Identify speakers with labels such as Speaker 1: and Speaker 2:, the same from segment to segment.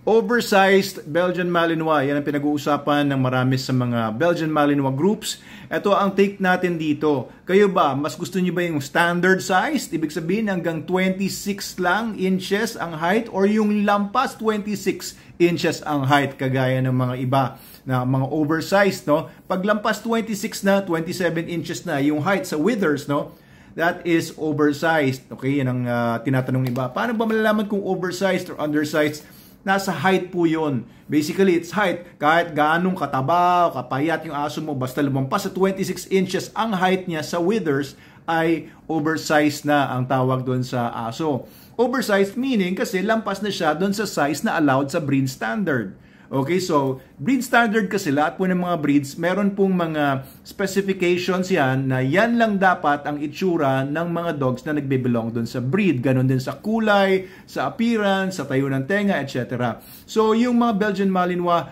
Speaker 1: Oversized Belgian Malinois, yan ang pinag-uusapan ng marami sa mga Belgian Malinois groups. Ito ang take natin dito. Kayo ba, mas gusto niyo ba yung standard size? Ibig sabihin hanggang 26 lang inches ang height or yung lampas 26 inches ang height kagaya ng mga iba na mga oversized, no? Pag lampas 26 na, 27 inches na yung height sa withers, no? That is oversized. Okay, yan ang tinatanong iba. Paano ba malalaman kung oversized or undersized? Nasa height po yun. Basically, it's height. Kahit gaanong kataba o kapayat yung aso mo, basta lumampas sa 26 inches ang height niya sa withers, ay oversized na ang tawag doon sa aso. Oversized meaning kasi lampas na siya doon sa size na allowed sa breed standard. Okay, so breed standard kasi lahat po ng mga breeds, meron pong mga specifications yan na yan lang dapat ang itsura ng mga dogs na nagbe-belong doon sa breed. Ganon din sa kulay, sa appearance, sa tayo ng tenga, etc. So yung mga Belgian Malinois,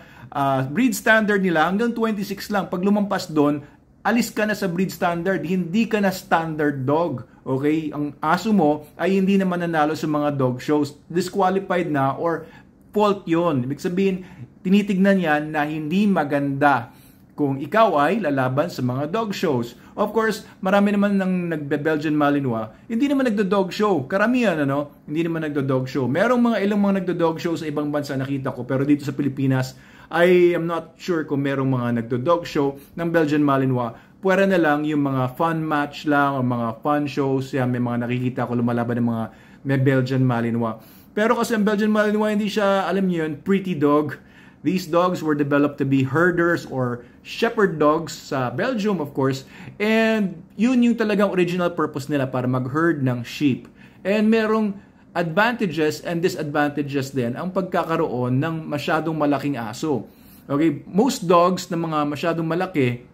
Speaker 1: breed standard nila hanggang 26 lang. Pag lumampas doon, alis ka na sa breed standard, hindi ka na standard dog. Okay, ang aso mo ay hindi naman nanalo sa mga dog shows. Disqualified na or fault yun. Ibig sabihin, tinitignan yan na hindi maganda kung ikaw ay lalaban sa mga dog shows. Of course, marami naman ng nagbe-Belgian Malinois, hindi naman nagdo-dog show. Karamihan, ano? Hindi naman nagdo-dog show. Merong ilang mga nagdo-dog show sa ibang bansa nakita ko, pero dito sa Pilipinas, I am not sure kung merong mga nagdo-dog show ng Belgian Malinois. Pwera na lang yung mga fun match lang o mga fun shows. Yan, may mga nakikita ko lumalaban ng mga may Belgian Malinois. Pero kasi ang Belgian Malinois, hindi siya, alam niyo yun, pretty dog. These dogs were developed to be herders or shepherd dogs sa Belgium, of course. And yun yung talagang original purpose nila para mag-herd ng sheep. And merong advantages and disadvantages din ang pagkakaroon ng masyadong malaking aso. Okay, most dogs na mga masyadong malaki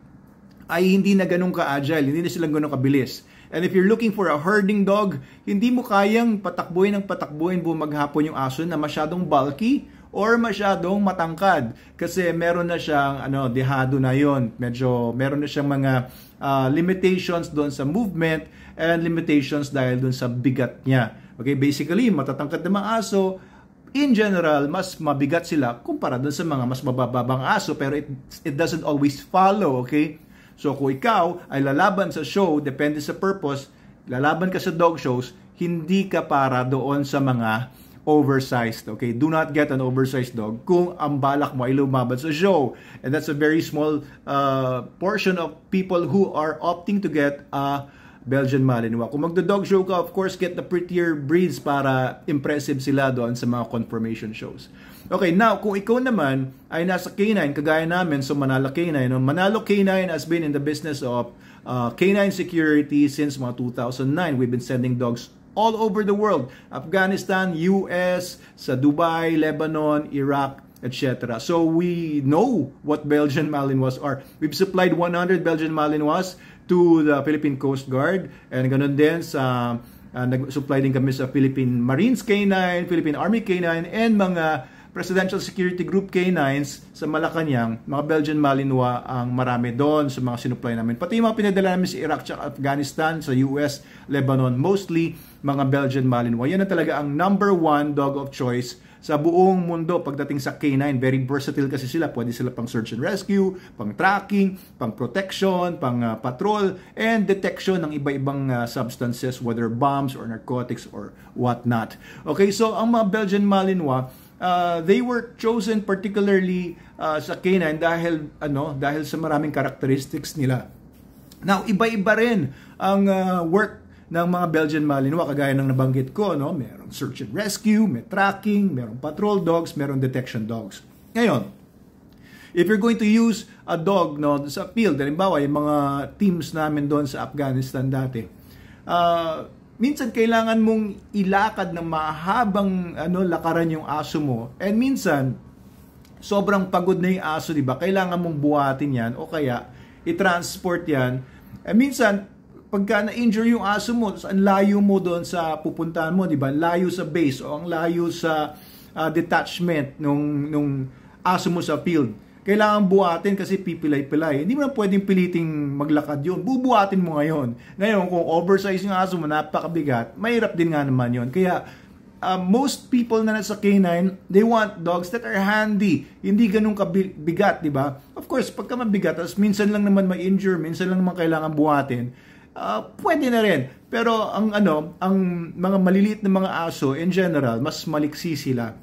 Speaker 1: ay hindi na ganun ka-agile, hindi na silang ganun kabilis. And if you're looking for a herding dog, hindi mo kayang patakbuhin buong maghapon yung aso na masyadong bulky or masyadong matangkad. Kasi meron na siyang dehado na yon. Medyo meron na siyang mga limitations doon sa movement and limitations dahil doon sa bigat niya. Okay, basically, matatangkad na mga aso, in general, mas mabigat sila kumpara doon sa mga mas mabababang aso, pero it doesn't always follow, okay? So kung ikaw ay lalaban sa show, depende sa purpose, lalaban ka sa dog shows, hindi ka para doon sa mga oversized. Okay? Do not get an oversized dog kung ang balak mo ay lumaban sa show. And that's a very small portion of people who are opting to get a Belgian Malinois. Kung magdo-dog show ka, of course, get the prettier breeds para impressive sila doon sa mga conformation shows. Okay, now, kung ikaw naman ay nasa canine, kagaya namin, so Manalo Canine. Manalo Canine has been in the business of canine security since mga 2009. We've been sending dogs all over the world. Afghanistan, US, sa Dubai, Lebanon, Iraq, etc. So we know what Belgian Malinois are. We've supplied 100 Belgian Malinois to the Philippine Coast Guard, and ganun din sa nag-supply din kami sa Philippine Marines Canine, Philippine Army Canine, and mga Presidential Security Group canines sa Malacanang. Mga Belgian Malinois ang marami doon sa mga sinupply namin. Pati yung mga pinadala namin sa Iraq at Afghanistan, sa US, Lebanon, mostly mga Belgian Malinois. Yan na talaga ang #1 dog of choice sa buong mundo pagdating sa canine. Very versatile kasi sila. Pwede sila pang search and rescue, pang tracking, pang protection, pang patrol, and detection ng iba-ibang substances, whether bombs or narcotics or whatnot. Okay, so ang mga Belgian Malinois, they were chosen particularly sa canine dahil sa maraming characteristics nila. Now, iba-iba rin ang work ng mga Belgian Malinois, kagaya ng nabanggit ko, no? Merong search and rescue, may tracking, merong patrol dogs, merong detection dogs. Ngayon, if you're going to use a dog sa field, halimbawa yung mga teams namin doon sa Afghanistan dati, minsan kailangan mong ilakad ng mahabang lakaran yung aso mo, and minsan sobrang pagod na yung aso, di ba? Kailangan mong buhatin yan o kaya i-transport yan. And minsan pagka na-injure yung aso mo, ang layo mo doon sa pupuntahan mo, di ba? Layo sa base o ang layo sa detachment nung aso mo sa field. Kailangan buhatin kasi pipilay-pilay. Hindi mo na pwedeng piliting maglakad yun. Bubuhatin mo ngayon. Ngayon, kung oversize yung aso mo, napakabigat, mahirap din nga naman yun. Kaya, most people na nasa canine, they want dogs that are handy. Hindi ganun kabigat, di ba? Of course, pagka mabigat, tapos minsan lang naman ma-injure, minsan lang naman kailangan buhatin, pwede na rin. Pero ang mga maliliit na mga aso, in general, mas maliksi sila.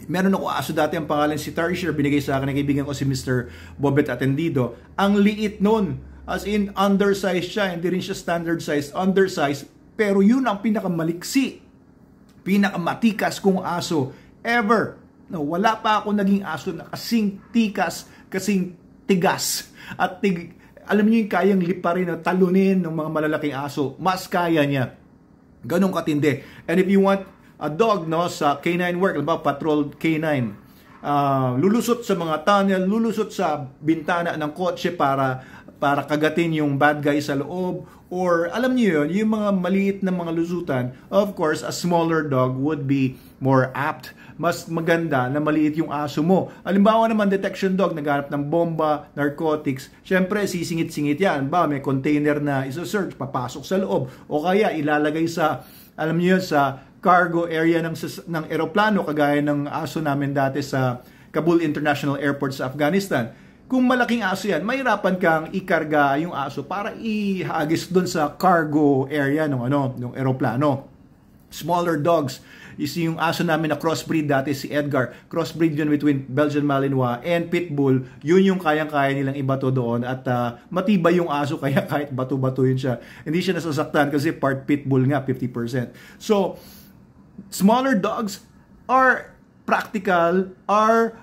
Speaker 1: Meron ako aso dati, ang pangalan si Tarsier, binigay sa akin ng kaibigan ko si Mr. Bobet Atendido. Ang liit nun, as in undersized siya, hindi rin siya standard size, undersized, pero yun ang pinakamaliksi, pinakamatikas kong aso ever. No, wala pa ako naging aso na kasing tikas, kasing tigas, at alam niyo yung kayang liparin at talunin ng mga malalaking aso. Mas kaya niya. Ganong katindi. And if you want a dog, no, sa canine work, alam patrol canine, lulusot sa mga tunnel, lulusot sa bintana ng kotse para kagatin yung bad guy sa loob, or alam niyo yun, yung mga maliit na mga lusutan, of course, a smaller dog would be more apt. Mas maganda na maliit yung aso mo. Halimbawa naman, detection dog, naghanap ng bomba, narcotics, syempre, sisingit-singit yan. May container na isa-search, papasok sa loob. O kaya, ilalagay sa, alam niyo, sa cargo area ng eroplano, kagaya ng aso namin dati sa Kabul International Airport sa Afghanistan. Kung malaking aso yan, mahirapan kang ikarga yung aso para ihagis doon sa cargo area ng eroplano. Smaller dogs, is yung aso namin na crossbreed dati, si Edgar. Crossbreed yun between Belgian Malinois and Pitbull. Yun yung kayang-kaya nilang ibato doon. At matibay yung aso, kaya kahit bato-bato yun siya. Hindi siya nasasaktan kasi part Pitbull nga, 50%. So, smaller dogs are practical, are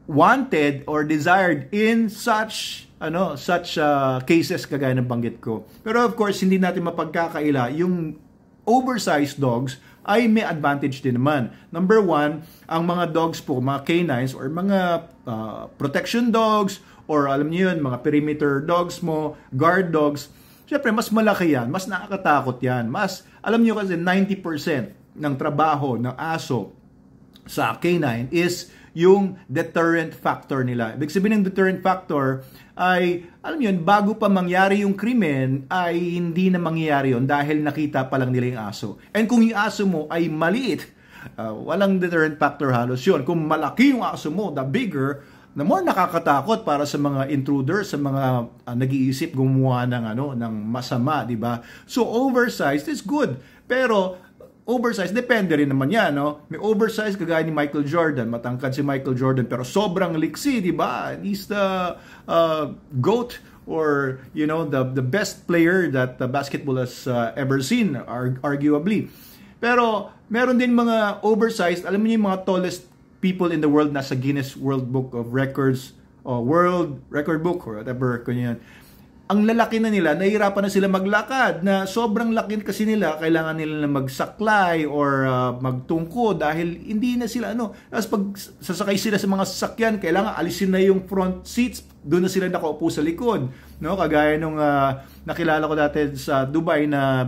Speaker 1: wanted or desired in such cases kagaya ng banggit ko. Pero of course, hindi natin mapagkakaila yung oversized dogs ay may advantage din naman. Number one, ang mga dogs po, mga canines or mga protection dogs or alam niyo yun, mga perimeter dogs mo, guard dogs, syempre mas malaki yan, mas nakakatakot yan. Mas, alam niyo kasi 90% ng trabaho ng aso sa canine is yung deterrent factor nila. Ibig sabihin ng deterrent factor ay, alam yun, bago pa mangyari yung krimen, ay hindi na mangyayari yun dahil nakita pa lang nila yung aso. And kung yung aso mo ay maliit, walang deterrent factor halos yun. Kung malaki yung aso mo, the bigger, the more nakakatakot para sa mga intruder, sa mga nag-iisip gumawa ng masama, di ba? So oversized is good. Pero oversized, depende rin naman yan, no? May oversized kagaya ni Michael Jordan, matangkad si Michael Jordan, pero sobrang liksi, di ba? He's the GOAT, or, you know, the best player that basketball has ever seen, arguably. Pero, meron din mga oversized, alam niyo yung mga tallest people in the world nasa Guinness World Book of Records, o World Record Book, or whatever, kunyan. Ang lalaki na nila, nahihirapan na sila maglakad, na sobrang laki kasi nila, kailangan nila na magsaklay or magtungko dahil hindi na sila Tapos pag sasakay sila sa mga sasakyan, kailangan alisin na yung front seats, doon na sila nakaupo sa likod, no? Kagaya nung nakilala ko dati sa Dubai na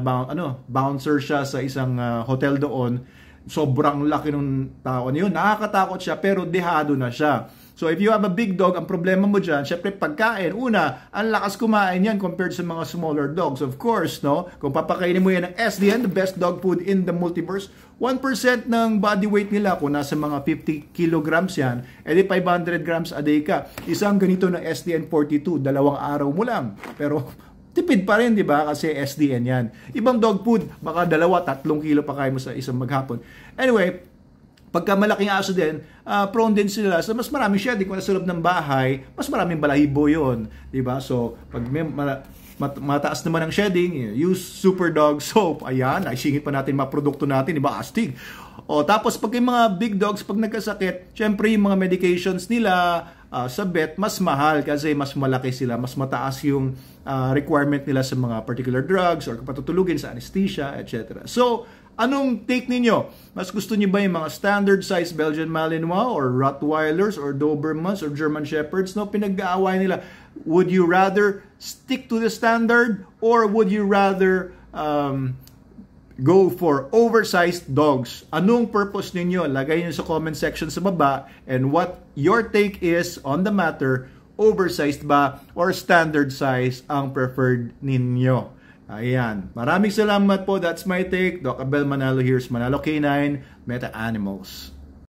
Speaker 1: bouncer siya sa isang hotel doon. Sobrang laki ng tao na yun, nakakatakot siya pero dehado na siya. So if you have a big dog, ang problema mo dyan, syempre pagkain. Una, ang lakas kumain yan compared sa mga smaller dogs. Of course, no? Kung papakainin mo yan ng SDN, the best dog food in the multiverse, 1% ng body weight nila, kung nasa mga 50 kilograms yan, edi 500 grams a day ka. Isang ganito ng SDN 42, 2 araw mo lang. Pero tipid pa rin, di ba? Kasi SDN yan. Ibang dog food, baka 2-3 kilo pa kaya mo sa isang maghapon. Anyway, pagka malaking aso din, prone din sila sa mas maraming shedding. Kung nasa loob ng bahay, mas maraming balahibo yun. Diba? So, pag may mataas naman ang shedding, use Super Dog Soap. Ayan, naisingit pa natin mga produkto natin. Diba? Astig. O, tapos pag yung mga big dogs, pag nagkasakit, syempre yung mga medications nila sa vet, mas mahal kasi mas malaki sila. Mas mataas yung requirement nila sa mga particular drugs or patutulugin sa anesthesia, etc. So, anong take ninyo? Mas gusto niyo ba yung mga standard size Belgian Malinois or Rottweilers or Dobermans or German Shepherds? No, pinag-aaway nila. Would you rather stick to the standard or would you rather go for oversized dogs? Anong purpose ninyo? Lagay niyo sa comment section sa baba, and what your take is on the matter. Oversized ba or standard size ang preferred ninyo? Ayan. Maraming salamat po. That's my take. Doc Abel Manalo, here's Manalo K9, Meta Animals.